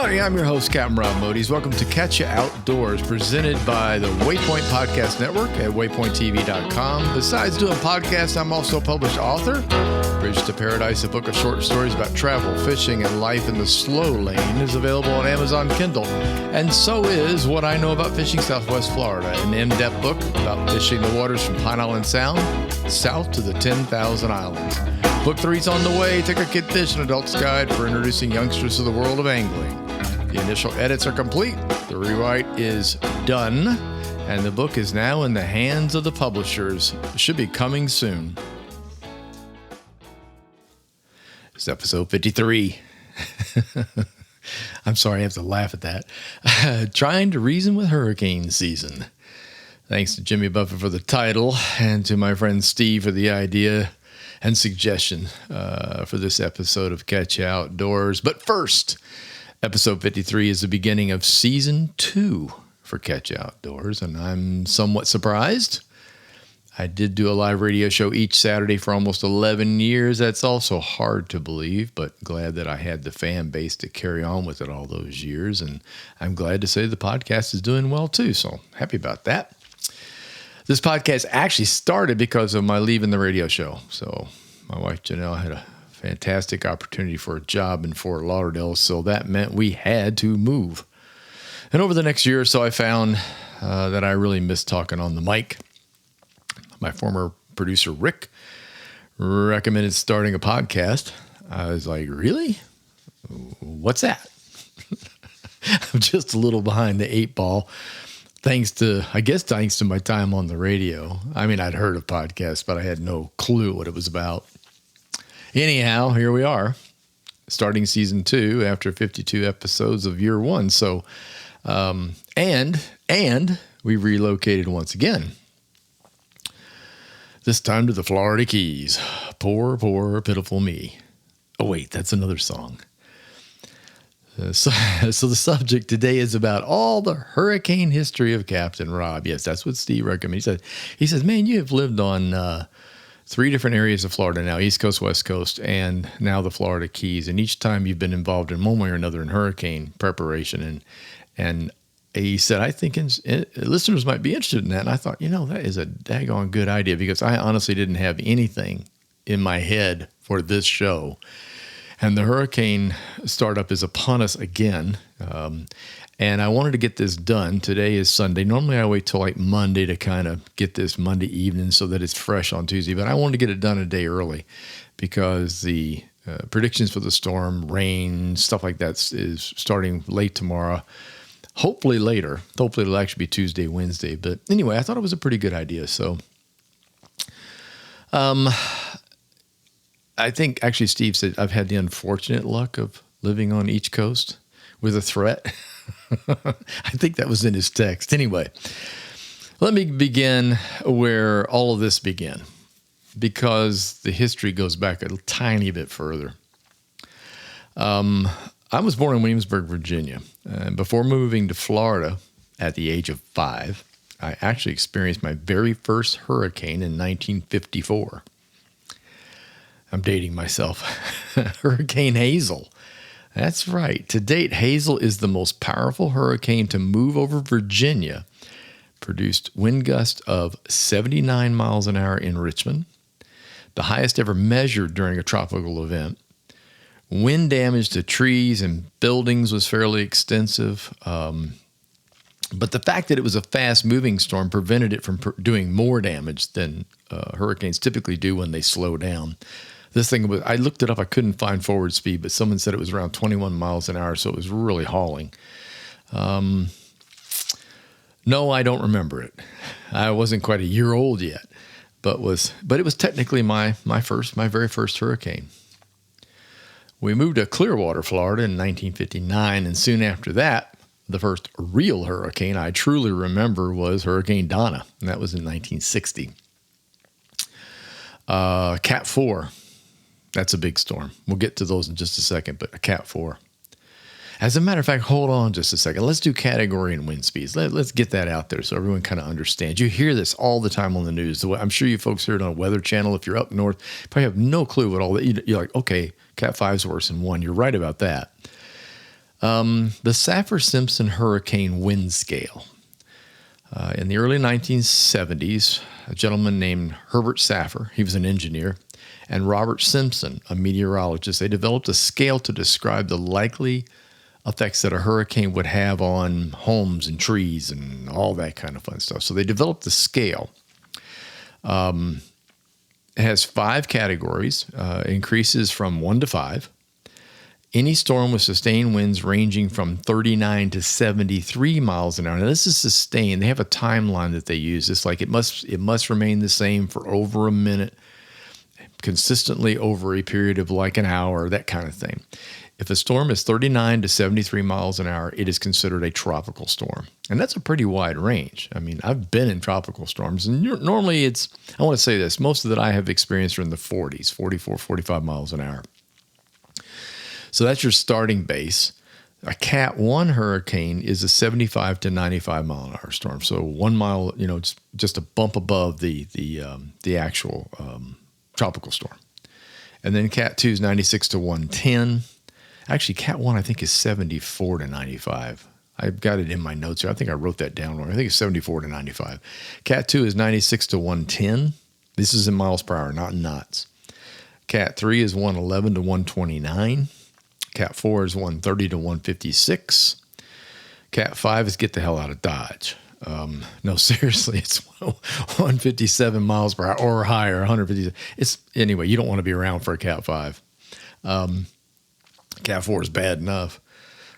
everybody. I'm your host, Captain Rob Modies. Welcome to Catch Ya Outdoors, presented by the Waypoint Podcast Network at waypointtv.com. Besides doing podcasts, I'm also a published author. Bridge to Paradise, a book of short stories about travel, fishing, and life in the slow lane is available on Amazon Kindle. And so is What I Know About Fishing Southwest Florida, an in-depth book about fishing the waters from Pine Island Sound south to the 10,000 Islands. Book 3's on the way. Take a kid fish, an adult's guide for introducing youngsters to the world of angling. The initial edits are complete. The rewrite is done. And the book is now in the hands of the publishers. It should be coming soon. It's episode 53. I'm sorry, I have to laugh at that. Trying to reason with hurricane season. Thanks to Jimmy Buffett for the title and to my friend Steve for the idea and suggestion for this episode of Catch Ya Outdoors. But first, episode 53 is the beginning of season 2 for Catch Ya Outdoors, and I'm somewhat surprised. I did do a live radio show each Saturday for almost 11 years. That's also hard to believe, but glad that I had the fan base to carry on with it all those years. And I'm glad to say the podcast is doing well too, so happy about that. This podcast actually started because of my leaving the radio show. So my wife Janelle had a fantastic opportunity for a job in Fort Lauderdale, so that meant we had to move. And over the next year or so, I found that I really missed talking on the mic. My former producer, Rick, recommended starting a podcast. I was like, really? What's that? I'm just a little behind the 8 ball. Thanks to my time on the radio. I mean, I'd heard of podcasts, but I had no clue what it was about. Anyhow, here we are, starting season 2 after 52 episodes of year 1. So, and we relocated once again. This time to the Florida Keys. Poor, poor, pitiful me. Oh, wait, that's another song. So the subject today is about all the hurricane history of Captain Rob. Yes, that's what Steve recommended. He says, man, you have lived on 3 different areas of Florida now, East Coast, West Coast, and now the Florida Keys. And each time you've been involved in one way or another in hurricane preparation. And he said, I think listeners might be interested in that. And I thought, that is a daggone good idea because I honestly didn't have anything in my head for this show. And the hurricane startup is upon us again. And I wanted to get this done. Today is Sunday. Normally I wait till like Monday to kind of get this Monday evening so that it's fresh on Tuesday. But I wanted to get it done a day early because the predictions for the storm, rain, stuff like that is starting late tomorrow. Hopefully later. Hopefully it'll actually be Tuesday, Wednesday. But anyway, I thought it was a pretty good idea. So I think actually Steve said I've had the unfortunate luck of living on each coast with a threat. I think that was in his text. Anyway, let me begin where all of this began because the history goes back a tiny bit further. I was born in Williamsburg, Virginia. Before moving to Florida at the age of 5, I actually experienced my very first hurricane in 1954. I'm dating myself. Hurricane Hazel. That's right. To date, Hazel is the most powerful hurricane to move over Virginia. Produced wind gusts of 79 miles an hour in Richmond, the highest ever measured during a tropical event. Wind damage to trees and buildings was fairly extensive. But the fact that it was a fast-moving storm prevented it from doing more damage than hurricanes typically do when they slow down. This thing was, I looked it up, I couldn't find forward speed, but someone said it was around 21 miles an hour, so it was really hauling. No, I don't remember it. I wasn't quite a year old yet, but it was technically my very first hurricane. We moved to Clearwater, Florida in 1959, and soon after that, the first real hurricane I truly remember was Hurricane Donna, and that was in 1960. Cat 4. That's a big storm. We'll get to those in just a second, but a Cat 4. As a matter of fact, hold on just a second. Let's do category and wind speeds. Let's get that out there so everyone kind of understands. You hear this all the time on the news. I'm sure you folks hear it on Weather Channel. If you're up north, you probably have no clue what all that. You're like, okay, Cat 5 is worse than 1. You're right about that. The Saffir-Simpson hurricane wind scale. In the early 1970s, a gentleman named Herbert Saffir, he was an engineer, and Robert Simpson, a meteorologist, they developed a scale to describe the likely effects that a hurricane would have on homes and trees and all that kind of fun stuff. So they developed the scale. It has 5 categories, increases from 1 to 5. Any storm with sustained winds ranging from 39 to 73 miles an hour. Now, this is sustained. They have a timeline that they use. It's like it must remain the same for over a minute, consistently over a period of like an hour, that kind of thing. If a storm is 39 to 73 miles an hour, it is considered a tropical storm. And that's a pretty wide range. I mean, I've been in tropical storms, and normally I want to say this, most of that I have experienced are in the 40s, 44, 45 miles an hour. So that's your starting base. A Cat 1 hurricane is a 75 to 95 mile an hour storm. So 1 mile, just a bump above the actual tropical storm. And then Cat 2 is 96 to 110. Actually, Cat 1 I think is 74 to 95. I've got it in my notes here. I think I wrote that down wrong. I think it's 74 to 95. Cat 2 is 96 to 110. This is in miles per hour, not in knots. Cat 3 is 111 to 129. Cat 4 is 130 to 156. Cat 5 is get the hell out of Dodge. No, seriously, it's 157 miles per hour or higher, 150. Anyway, you don't want to be around for a Cat 5. Cat 4 is bad enough.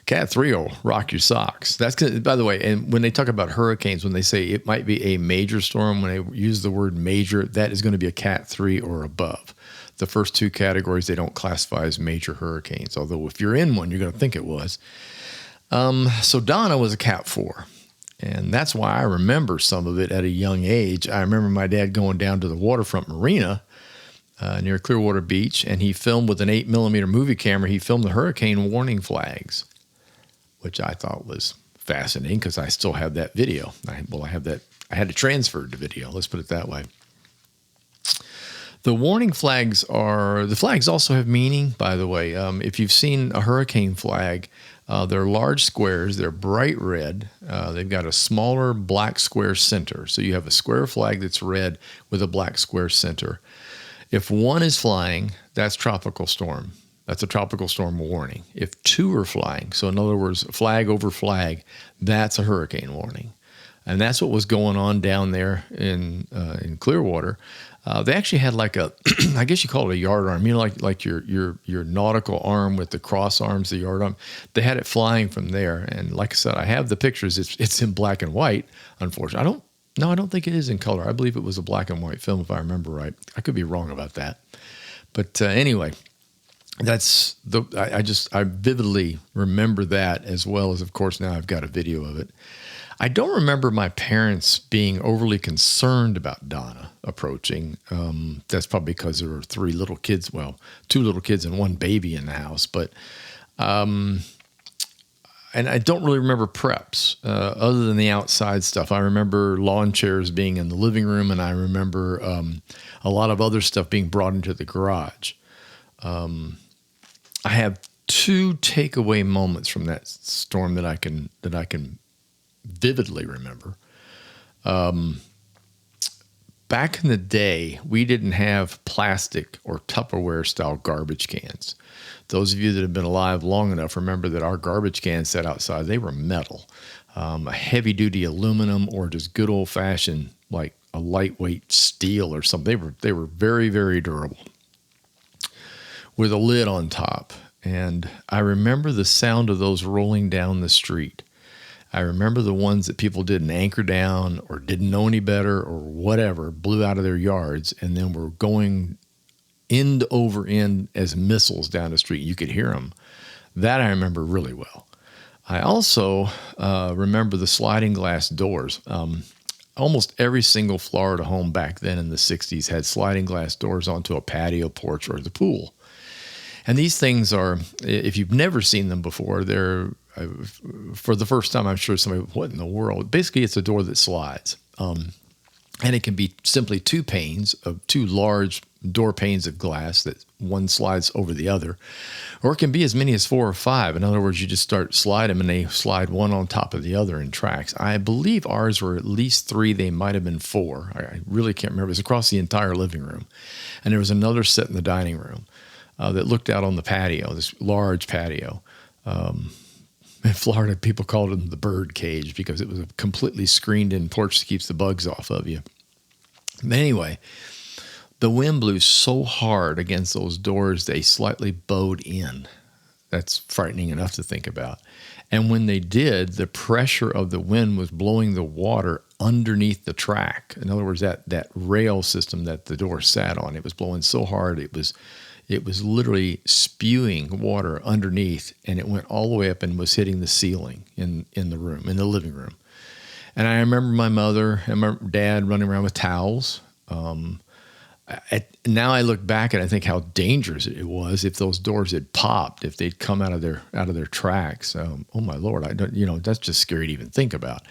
Cat 3 will rock your socks. That's good. By the way, and when they talk about hurricanes, when they say it might be a major storm, when they use the word major, that is going to be a Cat 3 or above. The first 2 categories they don't classify as major hurricanes, although if you're in one, you're going to think it was. So Donna was a Cat 4, and that's why I remember some of it at a young age. I remember my dad going down to the waterfront marina near Clearwater Beach, and he filmed with an 8mm movie camera. He filmed the hurricane warning flags, which I thought was fascinating because I still have that video. I have that. I had to transfer to video. Let's put it that way. The warning flags also have meaning, by the way. If you've seen a hurricane flag, they're large squares. They're bright red. They've got a smaller black square center. So you have a square flag that's red with a black square center. If 1 is flying, that's tropical storm. That's a tropical storm warning. If 2 are flying, so in other words, flag over flag, that's a hurricane warning. And that's what was going on down there in Clearwater. They actually had like a, I guess you call it a yard arm, like your nautical arm with the cross arms, the yard arm. They had it flying from there, and like I said, I have the pictures. It's in black and white. Unfortunately, I don't think it is in color. I believe it was a black and white film, if I remember right. I could be wrong about that, but anyway, that's I vividly remember that, as well as, of course, now I've got a video of it. I don't remember my parents being overly concerned about Donna approaching. That's probably because there were 3 little kids, well, 2 little kids and 1 baby in the house. But, and I don't really remember preps other than the outside stuff. I remember lawn chairs being in the living room, and I remember a lot of other stuff being brought into the garage. I have 2 takeaway moments from that storm that I can vividly remember. Back in the day, we didn't have plastic or Tupperware style garbage cans. Those of you that have been alive long enough remember that our garbage cans sat outside. They were metal, a heavy duty aluminum, or just good old fashioned, like a lightweight steel or something. They were very, very durable with a lid on top. And I remember the sound of those rolling down the street. I remember the ones that people didn't anchor down or didn't know any better or whatever, blew out of their yards, and then were going end over end as missiles down the street. You could hear them. That I remember really well. I also remember the sliding glass doors. Almost every single Florida home back then in the 60s had sliding glass doors onto a patio porch or the pool. And these things are, if you've never seen them before, they're, for the first time, I'm sure somebody, what in the world? Basically, it's a door that slides. And it can be simply two large door panes of glass that one slides over the other, or it can be as many as 4 or 5. In other words, you just start sliding them and they slide one on top of the other in tracks. I believe ours were at least 3. They might have been 4. I really can't remember. It was across the entire living room. And there was another set in the dining room that looked out on the patio, this large patio. In Florida, people called it the bird cage because it was a completely screened-in porch that keeps the bugs off of you. But anyway, the wind blew so hard against those doors, they slightly bowed in. That's frightening enough to think about. And when they did, the pressure of the wind was blowing the water underneath the track. In other words, that rail system that the door sat on, it was blowing so hard, it was literally spewing water underneath, and it went all the way up and was hitting the ceiling in the room, in the living room. And I remember my mother and my dad running around with towels. Now I look back and I think how dangerous it was if those doors had popped, if they'd come out of their tracks. Oh my Lord, that's just scary to even think about.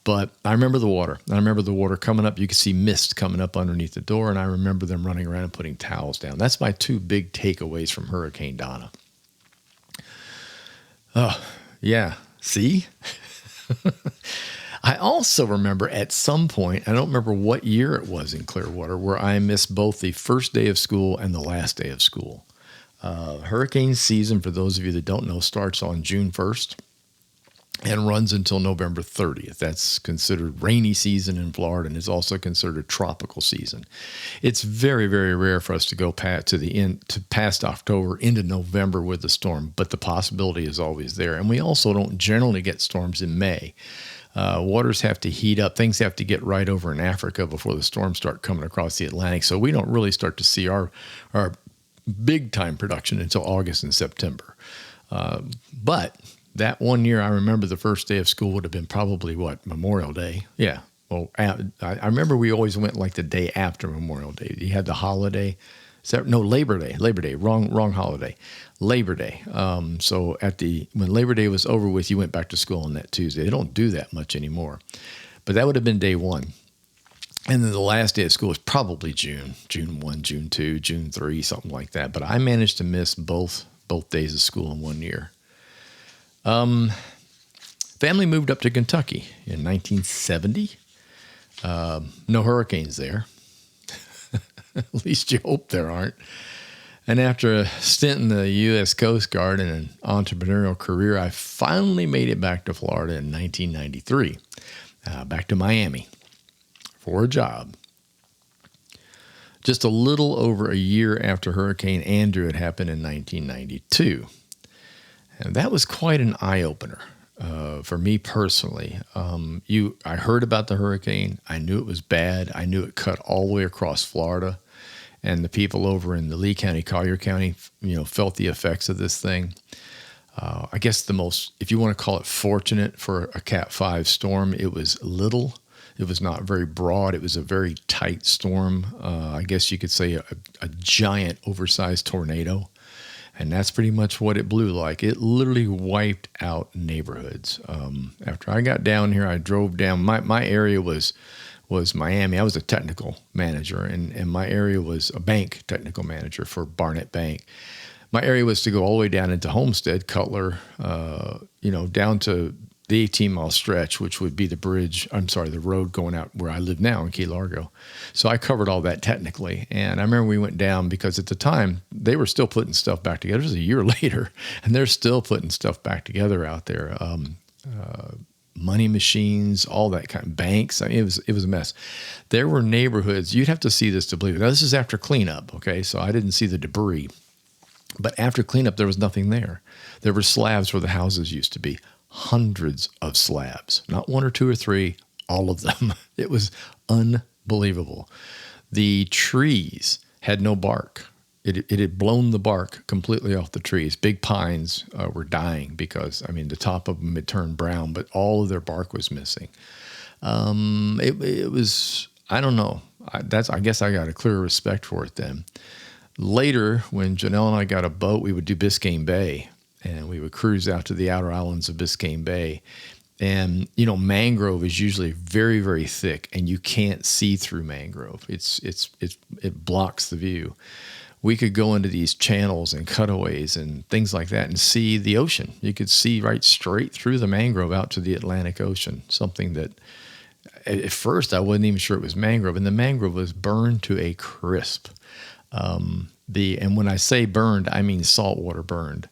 But I remember the water. I remember the water coming up. You could see mist coming up underneath the door, and I remember them running around and putting towels down. That's my 2 big takeaways from Hurricane Donna. Oh, yeah. See? I also remember at some point, I don't remember what year it was in Clearwater, where I missed both the first day of school and the last day of school. Hurricane season, for those of you that don't know, starts on June 1st. And runs until November 30th. That's considered rainy season in Florida, and is also considered a tropical season. It's very, very rare for us to go past October into November with a storm, but the possibility is always there. And we also don't generally get storms in May. Waters have to heat up. Things have to get right over in Africa before the storms start coming across the Atlantic. So we don't really start to see our big time production until August and September. But that one year, I remember the first day of school would have been probably, Memorial Day? Yeah. Well, I remember we always went like the day after Memorial Day. You had the holiday. Labor Day. Labor Day. Wrong holiday. Labor Day. So when Labor Day was over with, you went back to school on that Tuesday. They don't do that much anymore. But that would have been day 1. And then the last day of school was probably June 1, June 2, June 3, something like that. But I managed to miss both days of school in 1 year. Family moved up to Kentucky in 1970. No hurricanes there. At least you hope there aren't. And after a stint in the U.S. Coast Guard and an entrepreneurial career, I finally made it back to Florida in 1993. Back to Miami for a job. Just a little over a year after Hurricane Andrew had happened in 1992. And that was quite an eye-opener for me personally. I heard about the hurricane. I knew it was bad. I knew it cut all the way across Florida. And the people over in the Lee County, Collier County, felt the effects of this thing. I guess if you want to call it fortunate for a Cat 5 storm, it was little. It was not very broad. It was a very tight storm. I guess you could say a giant oversized tornado. And that's pretty much what it blew like. It literally wiped out neighborhoods. After I got down here, I drove down. My area was Miami. I was a technical manager, and my area was a bank technical manager for Barnett Bank. My area was to go all the way down into Homestead, Cutler, down to the 18-mile stretch, which would be the road going out where I live now in Key Largo. So I covered all that technically. And I remember we went down because at the time, they were still putting stuff back together. It was a year later, and they're still putting stuff back together out there. Money machines, all that kind of banks. I mean, it was a mess. There were neighborhoods. You'd have to see this to believe it. Now, this is after cleanup, okay? So I didn't see the debris. But after cleanup, there was nothing there. There were slabs where the houses used to be. Hundreds of slabs, not 1 or 2 or 3, all of them. It was unbelievable. The trees had no bark. It had blown the bark completely off the trees. Big pines were dying because, the top of them had turned brown, but all of their bark was missing. It was, I don't know. I guess I got a clear respect for it then. Later, when Janelle and I got a boat, we would do Biscayne Bay. And we would cruise out to the outer islands of Biscayne Bay. And, you know, mangrove is usually very, very thick, and you can't see through mangrove. It blocks the view. We could go into these channels and cutaways and things like that and see the ocean. You could see right straight through the mangrove out to the Atlantic Ocean, something that at first I wasn't even sure it was mangrove, and the mangrove was burned to a crisp. And when I say burned, I mean saltwater burned.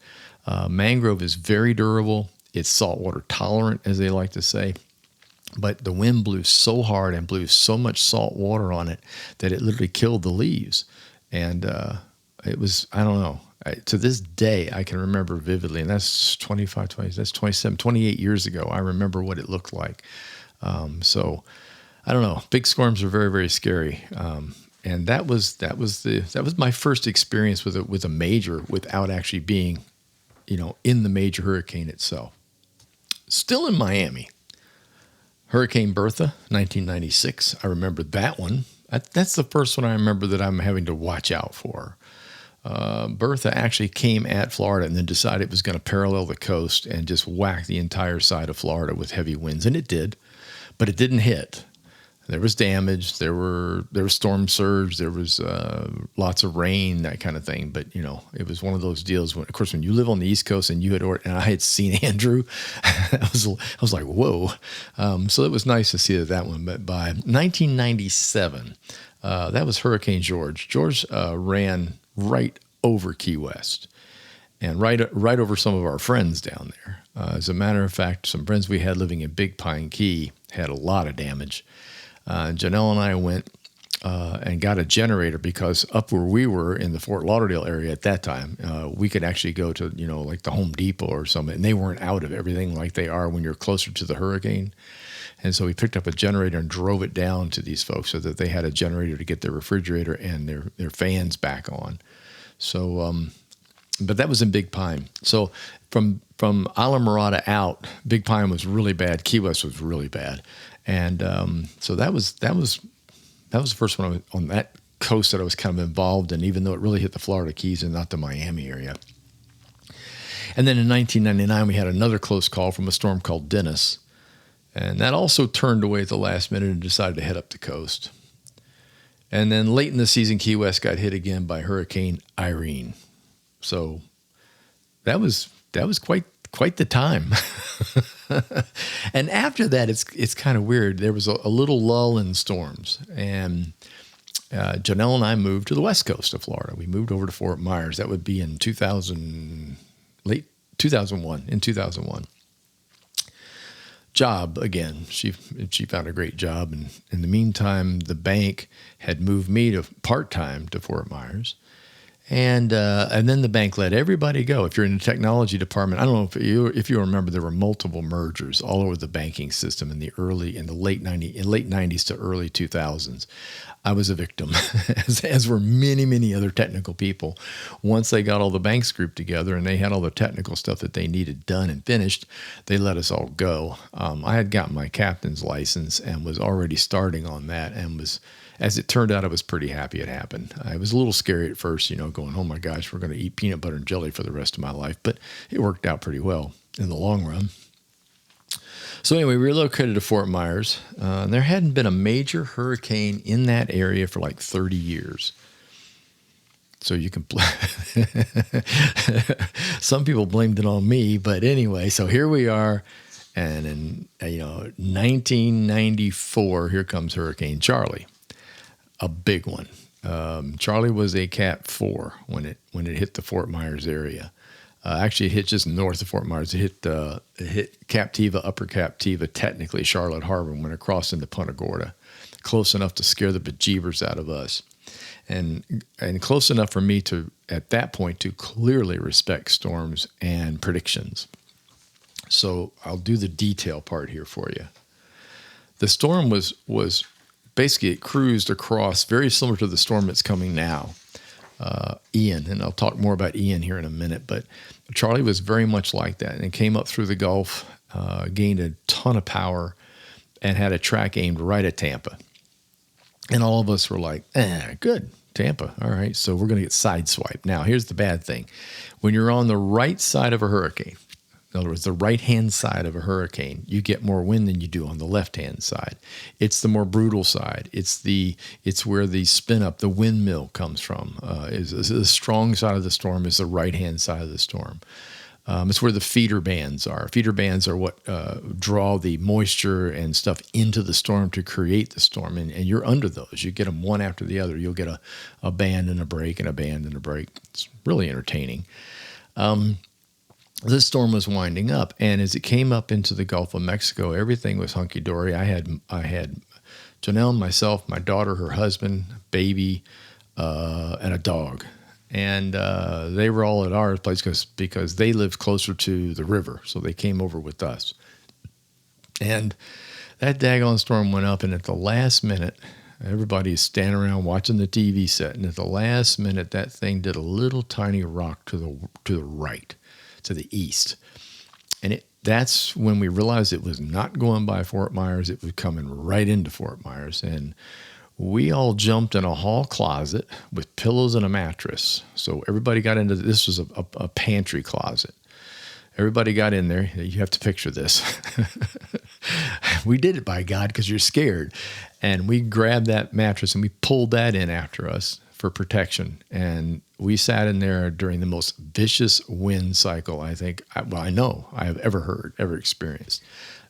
Mangrove is very durable. It's saltwater tolerant, as they like to say. But the wind blew so hard and blew so much salt water on it that it literally killed the leaves. And it was, I don't know. To this day, I can remember vividly, and that's 27, 28 years ago. I remember what it looked like. So I don't know. Big storms are very, very scary. And that was my first experience with a major without actually being, you know, in the major hurricane itself. Still in Miami, Hurricane Bertha, 1996. I remember that one. That's the first one I remember that I'm having to watch out for. Bertha actually came at Florida and then decided it was going to parallel the coast and just whack the entire side of Florida with heavy winds, and it did, but it didn't hit. There was damage. There was storm surge. There was lots of rain, that kind of thing. But, you know, it was one of those deals when, of course, when you live on the East Coast and and I had seen Andrew, I was like, whoa. So it was nice to see that one. But by 1997, that was Hurricane George. George ran right over Key West and right over some of our friends down there. As a matter of fact, some friends we had living in Big Pine Key had a lot of damage. Janelle and I went and got a generator because up where we were in the Fort Lauderdale area at that time, we could actually go to, you know, like the Home Depot or something, and they weren't out of everything like they are when you're closer to the hurricane. And so we picked up a generator and drove it down to these folks so that they had a generator to get their refrigerator and their fans back on. So, but that was in Big Pine. So from Alamorada out, Big Pine was really bad. Key West was really bad. And so that was the first one on that coast that I was kind of involved in, even though it really hit the Florida Keys and not the Miami area. And then in 1999, we had another close call from a storm called Dennis. And that also turned away at the last minute and decided to head up the coast. And then late in the season, Key West got hit again by Hurricane Irene. So that was quite the time. And after that, it's kind of weird. There was a little lull in storms, and Janelle and I moved to the west coast of Florida. We moved over to Fort Myers. That would be in late 2001. In 2001, job again. She found a great job, and in the meantime, the bank had moved me to part-time to Fort Myers. And then the bank let everybody go. If you're in the technology department, I don't know if you remember, there were multiple mergers all over the banking system in the late 90s to early 2000s. I was a victim, as were many, many other technical people. Once they got all the banks grouped together and they had all the technical stuff that they needed done and finished, they let us all go. I had gotten my captain's license and was already starting on that, and was, as it turned out, I was pretty happy it happened. I was a little scary at first, you know, going, oh my gosh, we're going to eat peanut butter and jelly for the rest of my life. But it worked out pretty well in the long run. So anyway, we relocated to Fort Myers. There hadn't been a major hurricane in that area for like 30 years. So you can, some people blamed it on me, but anyway, so here we are. And in 1994, here comes Hurricane Charlie, a big one. Charlie was a Cat 4 when it hit the Fort Myers area. Actually, it hit just north of Fort Myers. It hit Captiva, Upper Captiva, technically Charlotte Harbor, and went across into Punta Gorda, close enough to scare the bejeebers out of us, and close enough for me to, at that point, to clearly respect storms and predictions. So I'll do the detail part here for you. The storm was basically, it cruised across, very similar to the storm that's coming now. Ian, and I'll talk more about Ian here in a minute, but Charlie was very much like that, and came up through the Gulf, gained a ton of power, and had a track aimed right at Tampa. And all of us were like, good, Tampa. All right, so we're going to get sideswiped. Now, here's the bad thing. When you're on the right side of a hurricane, In other words, the right-hand side of a hurricane, you get more wind than you do on the left-hand side. It's the more brutal side. It's where the spin up, the windmill comes from. Is the strong side of the storm is the right-hand side of the storm. It's where the feeder bands are. Feeder bands are what draw the moisture and stuff into the storm to create the storm. And you're under those. You get them one after the other. You'll get a band and a break and a band and a break. It's really entertaining. This storm was winding up, and as it came up into the Gulf of Mexico, everything was hunky-dory. I had Janelle, myself, my daughter, her husband, baby, and a dog. And they were all at our place because they lived closer to the river, so they came over with us. And that daggone storm went up, and at the last minute, everybody is standing around watching the TV set, and at the last minute, that thing did a little tiny rock to the right, to the east. And that's when we realized it was not going by Fort Myers. It was coming right into Fort Myers. And we all jumped in a hall closet with pillows and a mattress. So everybody got into this. Was a pantry closet. Everybody got in there. You have to picture this. We did it, by God, because you're scared. And we grabbed that mattress and we pulled that in after us for protection. And we sat in there during the most vicious wind cycle I know I have ever experienced.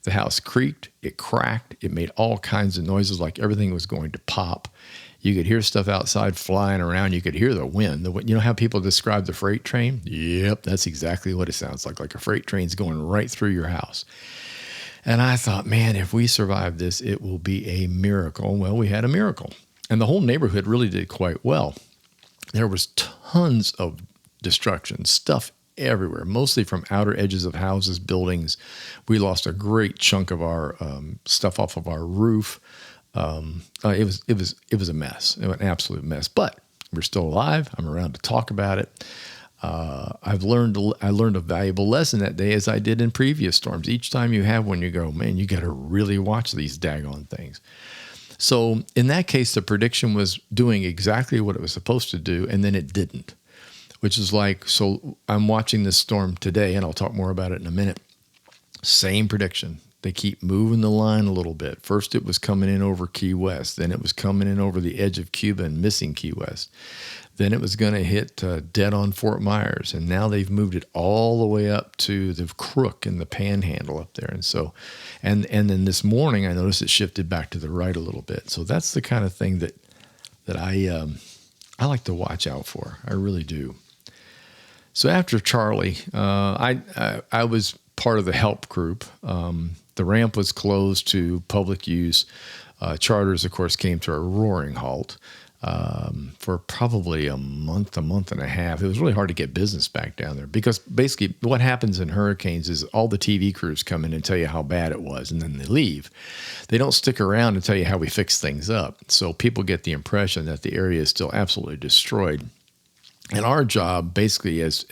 The house creaked, it cracked, it made all kinds of noises like everything was going to pop. You could hear stuff outside flying around. You could hear the wind. You know how people describe the freight train? Yep, that's exactly what it sounds like a freight train's going right through your house. And I thought, man, if we survive this, it will be a miracle. Well, we had a miracle. And the whole neighborhood really did quite well. There was tons of destruction, stuff everywhere, mostly from outer edges of houses, buildings. We lost a great chunk of our stuff off of our roof. It was a mess. It was an absolute mess. But we're still alive. I'm around to talk about it. I learned a valuable lesson that day, as I did in previous storms. Each time you have one, you go, man, you got to really watch these daggone things. So in that case, the prediction was doing exactly what it was supposed to do, and then it didn't, which is like, so I'm watching this storm today, and I'll talk more about it in a minute. Same prediction. They keep moving the line a little bit. First, it was coming in over Key West. Then it was coming in over the edge of Cuba and missing Key West. Then it was going to hit dead on Fort Myers. And now they've moved it all the way up to the Crook and the Panhandle up there. And so, and then this morning, I noticed it shifted back to the right a little bit. So that's the kind of thing that I like to watch out for. I really do. So after Charlie, I was part of the help group. The ramp was closed to public use. Charters, of course, came to a roaring halt for probably a month and a half. It was really hard to get business back down there because basically what happens in hurricanes is all the TV crews come in and tell you how bad it was, and then they leave. They don't stick around and tell you how we fix things up. So people get the impression that the area is still absolutely destroyed. And our job, basically, as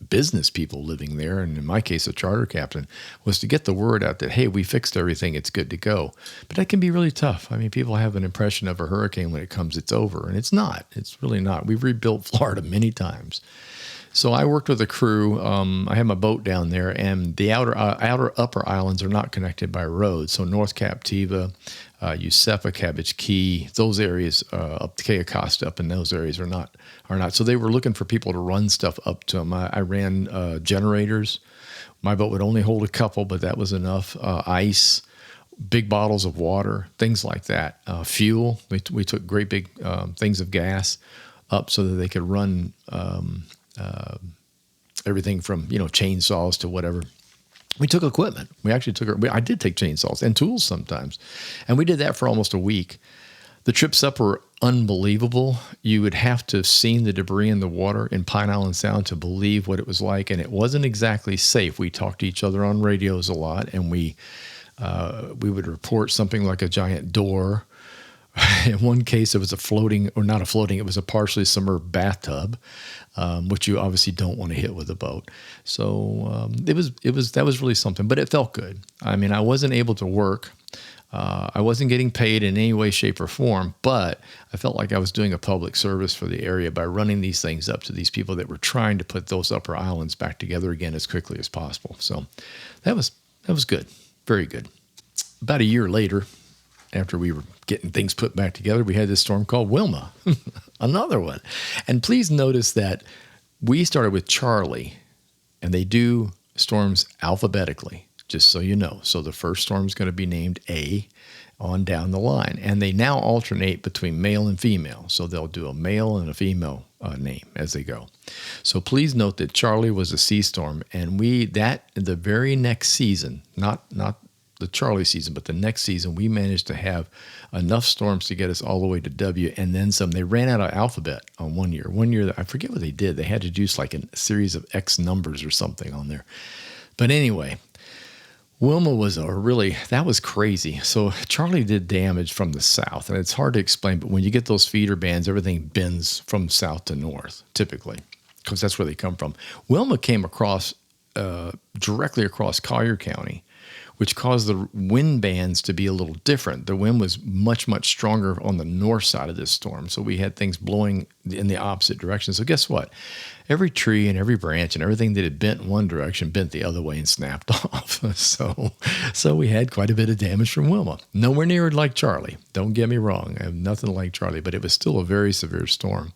business people living there, and in my case, a charter captain, was to get the word out that, hey, we fixed everything, it's good to go. But that can be really tough. I mean, people have an impression of a hurricane when it comes, it's over. And it's not. It's really not. We've rebuilt Florida many times. So I worked with a crew. I had my boat down there, and the upper islands are not connected by road. So North Captiva, Yusepa, Cabbage Key, those areas up to Cayo Costa, up in those areas are not. So they were looking for people to run stuff up to them. I ran generators. My boat would only hold a couple, but that was enough. Ice, big bottles of water, things like that. Fuel. We took great big things of gas up so that they could run everything from chainsaws to whatever. We took equipment. I did take chainsaws and tools sometimes, and we did that for almost a week. The trips up were unbelievable. You would have to have seen the debris in the water in Pine Island Sound to believe what it was like, and it wasn't exactly safe. We talked to each other on radios a lot, and we would report something like a giant door. In one case, it was it was a partially submerged bathtub, which you obviously don't want to hit with a boat. So that was really something, but it felt good. I mean, I wasn't able to work I wasn't getting paid in any way, shape, or form, but I felt like I was doing a public service for the area by running these things up to these people that were trying to put those upper islands back together again as quickly as possible. So that was good, very good. About a year later, after we were getting things put back together, we had this storm called Wilma, another one. And please notice that we started with Charlie, and they do storms alphabetically, just so you know. So the first storm is going to be named A on down the line. And they now alternate between male and female. So they'll do a male and a female name as they go. So please note that Charlie was a sea storm, and the very next season, not the Charlie season, but the next season, we managed to have enough storms to get us all the way to W and then some. They ran out of alphabet on one year. One year, I forget what they did. They had to do like a series of X numbers or something on there. But anyway, Wilma that was crazy. So Charlie did damage from the south, and it's hard to explain, but when you get those feeder bands, everything bends from south to north, typically, because that's where they come from. Wilma came across, directly across Collier County, which caused the wind bands to be a little different. The wind was much, much stronger on the north side of this storm. So we had things blowing in the opposite direction. So guess what? Every tree and every branch and everything that had bent in one direction bent the other way and snapped off. So we had quite a bit of damage from Wilma. Nowhere near like Charlie. Don't get me wrong. I have nothing like Charlie, but it was still a very severe storm.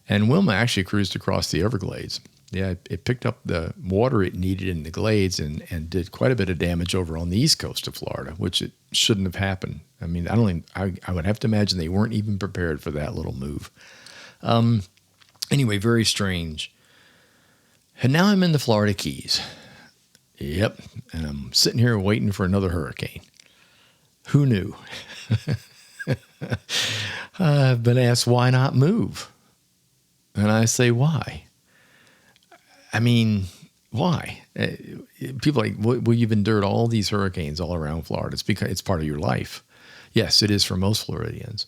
And Wilma actually cruised across the Everglades. Yeah, it picked up the water it needed in the Glades and did quite a bit of damage over on the east coast of Florida, which it shouldn't have happened. I mean, I would have to imagine they weren't even prepared for that little move. Anyway, very strange. And now I'm in the Florida Keys. Yep, and I'm sitting here waiting for another hurricane. Who knew? I've been asked, why not move? And I say, why? I mean, why? People are like, well, you've endured all these hurricanes all around Florida. It's because it's part of your life. Yes, it is for most Floridians.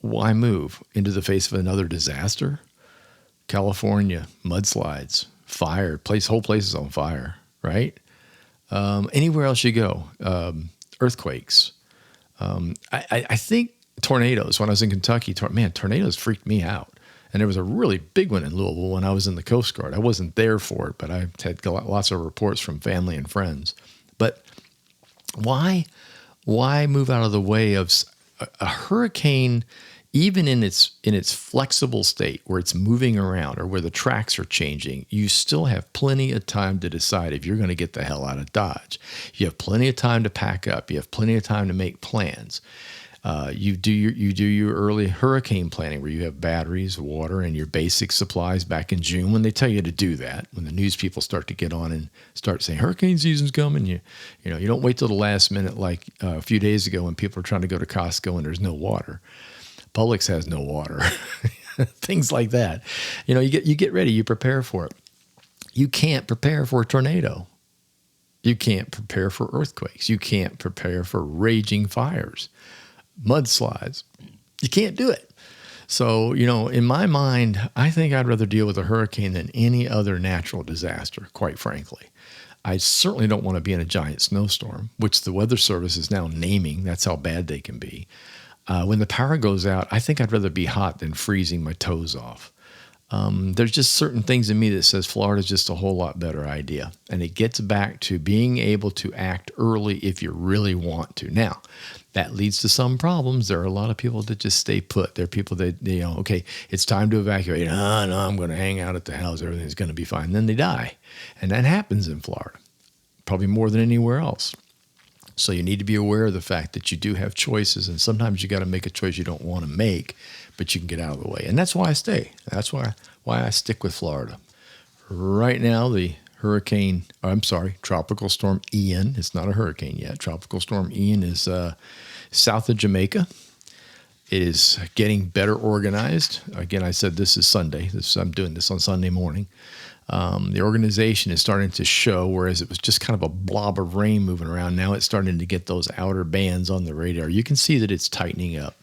Why move into the face of another disaster? California, mudslides, fire, whole place is on fire, right? Anywhere else you go, earthquakes. I think tornadoes. When I was in Kentucky, tornadoes freaked me out. And there was a really big one in Louisville when I was in the Coast Guard. I wasn't there for it, but I had lots of reports from family and friends. But why move out of the way of a hurricane, even in its flexible state where it's moving around or where the tracks are changing? You still have plenty of time to decide if you're going to get the hell out of Dodge. You have plenty of time to pack up. You have plenty of time to make plans. You do your early hurricane planning where you have batteries, water, and your basic supplies back in June when they tell you to do that. When the news people start to get on and start saying hurricane season's coming, you don't wait till the last minute like a few days ago when people are trying to go to Costco and there's no water. Publix has no water. Things like that. You get ready, you prepare for it. You can't prepare for a tornado. You can't prepare for earthquakes. You can't prepare for raging fires. Mudslides. You can't do it. So, in my mind, I think I'd rather deal with a hurricane than any other natural disaster, quite frankly. I certainly don't want to be in a giant snowstorm, which the Weather Service is now naming. That's how bad they can be. When the power goes out, I think I'd rather be hot than freezing my toes off. There's just certain things in me that says Florida's just a whole lot better idea. And it gets back to being able to act early if you really want to. Now, that leads to some problems. There are a lot of people that just stay put. There are people that, okay, it's time to evacuate. No, I'm going to hang out at the house. Everything's going to be fine. Then they die. And that happens in Florida, probably more than anywhere else. So you need to be aware of the fact that you do have choices. And sometimes you got to make a choice you don't want to make, but you can get out of the way. And that's why I stay. That's why I stick with Florida. Right now, Tropical Storm Ian. It's not a hurricane yet. Tropical Storm Ian is south of Jamaica. It is getting better organized. Again, I said this is Sunday. I'm doing this on Sunday morning. The organization is starting to show, whereas it was just kind of a blob of rain moving around. Now it's starting to get those outer bands on the radar. You can see that it's tightening up.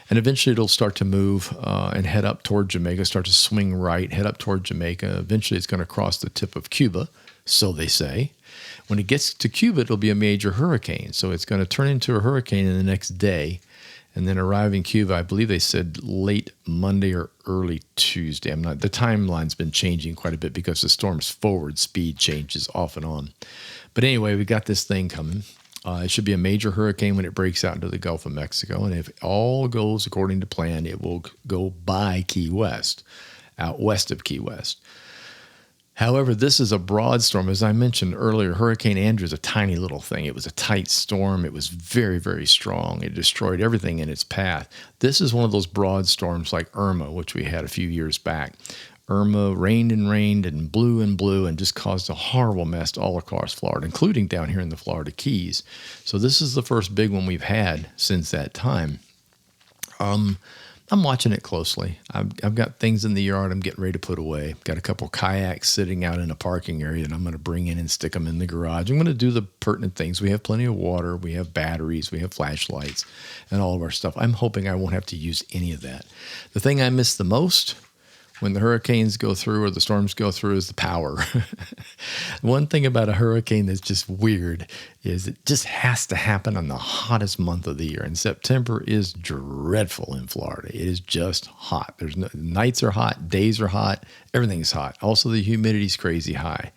And eventually it'll start to move and head up toward Jamaica, start to swing right, head up toward Jamaica. Eventually it's going to cross the tip of Cuba, so they say. When it gets to Cuba, it'll be a major hurricane. So it's going to turn into a hurricane in the next day and then arrive in Cuba, I believe they said late Monday or early Tuesday. The timeline's been changing quite a bit because the storm's forward speed changes off and on. But anyway, we got this thing coming. It should be a major hurricane when it breaks out into the Gulf of Mexico. And if all goes according to plan, it will go by Key West, out west of Key West. However, this is a broad storm. As I mentioned earlier, Hurricane Andrew is a tiny little thing. It was a tight storm. It was very, very strong. It destroyed everything in its path. This is one of those broad storms like Irma, which we had a few years back. Irma rained and blew and just caused a horrible mess all across Florida, including down here in the Florida Keys. So this is the first big one we've had since that time. I'm watching it closely. I've got things in the yard I'm getting ready to put away. Got a couple kayaks sitting out in a parking area that I'm going to bring in and stick them in the garage. I'm going to do the pertinent things. We have plenty of water. We have batteries. We have flashlights and all of our stuff. I'm hoping I won't have to use any of that. The thing I miss the most when the hurricanes go through or the storms go through is the power. One thing about a hurricane that's just weird is it just has to happen on the hottest month of the year. And September is dreadful in Florida. It is just hot. Nights are hot, days are hot, everything's hot. Also, the humidity's crazy high.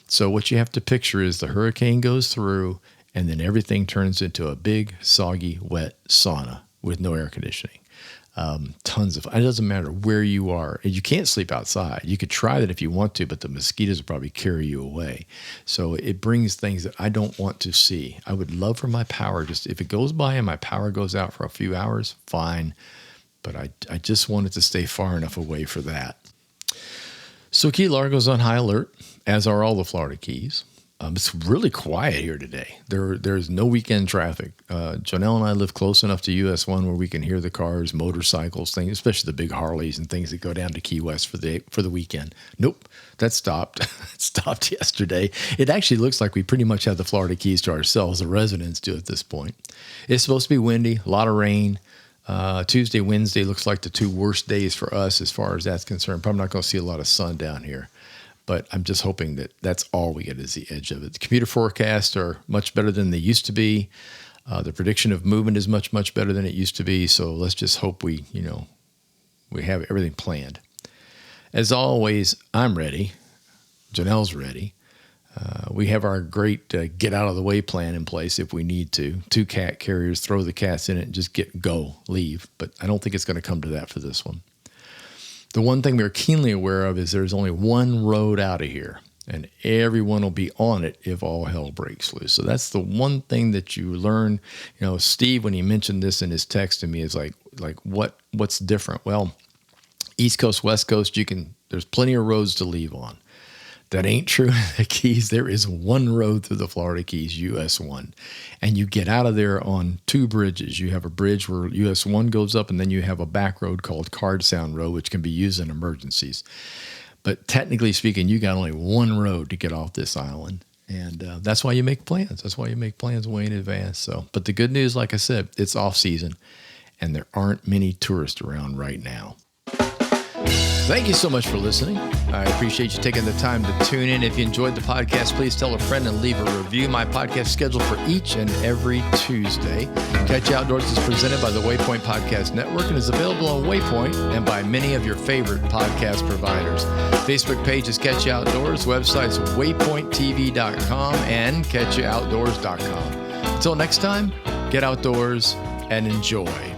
So what you have to picture is the hurricane goes through and then everything turns into a big, soggy, wet sauna with no air conditioning. It doesn't matter where you are. You can't sleep outside. You could try that if you want to, but the mosquitoes will probably carry you away. So it brings things that I don't want to see. I would love for my power, just if it goes by and my power goes out for a few hours, fine. But I just want it to stay far enough away for that. So Key Largo's on high alert, as are all the Florida Keys. It's really quiet here today. There's no weekend traffic. Janelle and I live close enough to US 1 where we can hear the cars, motorcycles, things, especially the big Harleys and things that go down to Key West for the weekend. Nope, that stopped. It stopped yesterday. It actually looks like we pretty much have the Florida Keys to ourselves. The residents do at this point. It's supposed to be windy, a lot of rain. Tuesday, Wednesday looks like the two worst days for us as far as that's concerned. Probably not going to see a lot of sun down here. But I'm just hoping that that's all we get is the edge of it. The computer forecasts are much better than they used to be. The prediction of movement is much, much better than it used to be. So let's just hope we have everything planned. As always, I'm ready. Janelle's ready. We have our great get out of the way plan in place if we need to. 2 cat carriers, throw the cats in it and just leave. But I don't think it's going to come to that for this one. The one thing we're keenly aware of is there's only one road out of here, and everyone will be on it if all hell breaks loose. So that's the one thing that you learn. Steve, when he mentioned this in his text to me, is like what's different? Well, East Coast, West Coast, there's plenty of roads to leave on. That ain't true in the Keys. There is one road through the Florida Keys, US 1. And you get out of there on 2 bridges. You have a bridge where US 1 goes up, and then you have a back road called Card Sound Road, which can be used in emergencies. But technically speaking, you got only one road to get off this island. And that's why you make plans. That's why you make plans way in advance. But the good news, like I said, it's off season, and there aren't many tourists around right now. Thank you so much for listening. I appreciate you taking the time to tune in. If you enjoyed the podcast, please tell a friend and leave a review. My podcast is scheduled for each and every Tuesday. Catch You Outdoors is presented by the Waypoint Podcast Network and is available on Waypoint and by many of your favorite podcast providers. Facebook page is Catch You Outdoors. Websites waypointtv.com and catchyyououtdoors.com. Until next time, get outdoors and enjoy.